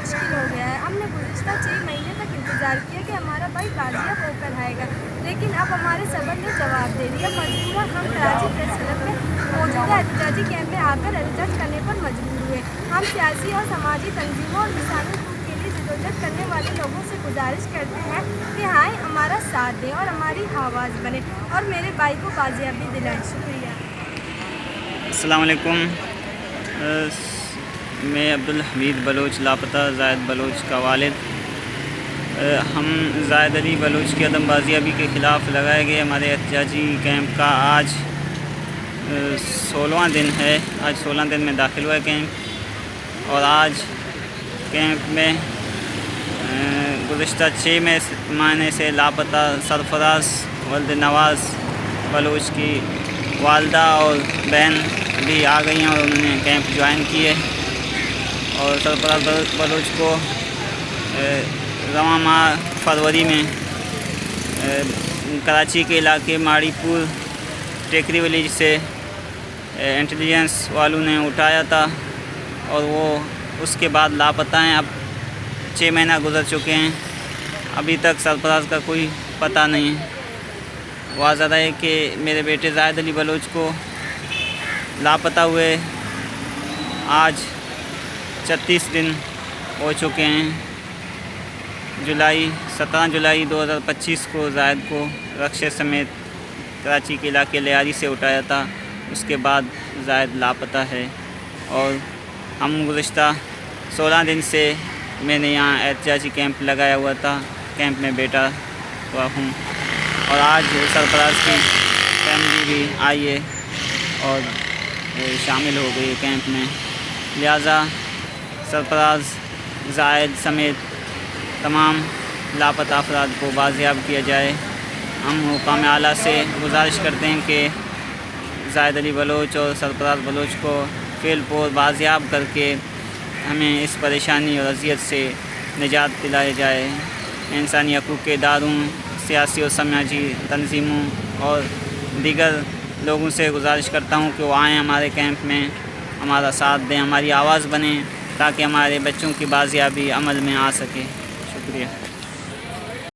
مشکل ہو گیا ہے۔ ہم نے گزشتہ 6 مہینے تک انتظار کیا کہ ہمارا بھائی بازیاب ہو کر آئے گا، لیکن اب ہمارے صبر نے جواب دے دیا۔ مجبوراً ہم کراچی پریس کلب میں موجودہ احتجاجی کیمپ میں آ کر احتجاج کرنے پر مجبور ہوئے۔ ہم سیاسی اور سماجی تنظیموں اور انسانی حقوق کے لیے جدوجہد کرنے والے لوگوں سے گزارش کرتے ہیں کہ آئیں، ہمارا ساتھ دیں اور ہماری آواز بنیں اور میرے بھائی کو بازیابی دلائیں۔ شکریہ۔ السلام علیکم۔ میں عبدالحمید بلوچ، لاپتہ زاہد بلوچ کا والد۔ ہم زاہد علی بلوچ کی عدم بازیابی کے خلاف لگائے گئے ہمارے احتجاجی کیمپ کا آج 16واں دن ہے۔ آج 16 دن میں داخل ہوا ہے کیمپ، اور آج کیمپ میں گزشتہ 6 مہینے سے لاپتہ سرفراز ولد نواز بلوچ کی والدہ اور بہن بھی آ گئی ہیں اور انہوں نے کیمپ جوائن کیے۔ اور سرفراز بلوچ کو رواں ماہ فروری میں کراچی کے علاقے ماڑی پور ٹیکری ولیج سے انٹیلیجنس والوں نے اٹھایا تھا، اور وہ اس کے بعد لاپتہ ہیں۔ اب 6 مہینہ گزر چکے ہیں، ابھی تک سرفراز کا کوئی پتہ نہیں ہے۔ واضح ہے کہ میرے بیٹے زاہد علی بلوچ کو لاپتہ ہوئے آج 36 دن ہو چکے ہیں۔ 17 جولائی 2025 کو زاہد کو رکشے سمیت کراچی کے علاقے لیاری سے اٹھایا تھا۔ اس کے بعد زاہد لاپتہ ہے، اور ہم گزشتہ 16 دن سے میں نے یہاں احتجاجی کیمپ لگایا ہوا تھا، کیمپ میں بیٹھا ہوا ہوں، اور آج سرفراز کی فیملی بھی آئی ہے اور شامل ہو گئی کیمپ میں۔ لہٰذا سرفراز، زاہد سمیت تمام لاپتہ افراد کو بازیاب کیا جائے۔ ہم حکام اعلیٰ سے گزارش کرتے ہیں کہ زاہد علی بلوچ اور سرفراز بلوچ کو فعل پور بازیاب کر کے ہمیں اس پریشانی اور اذیت سے نجات دلائی جائے۔ انسانی حقوق کے اداروں، سیاسی اور سماجی تنظیموں اور دیگر لوگوں سے گزارش کرتا ہوں کہ وہ آئیں ہمارے کیمپ میں، ہمارا ساتھ دیں، ہماری آواز بنیں، تاکہ ہمارے بچوں کی بازیابی عمل میں آ سکے۔ شکریہ۔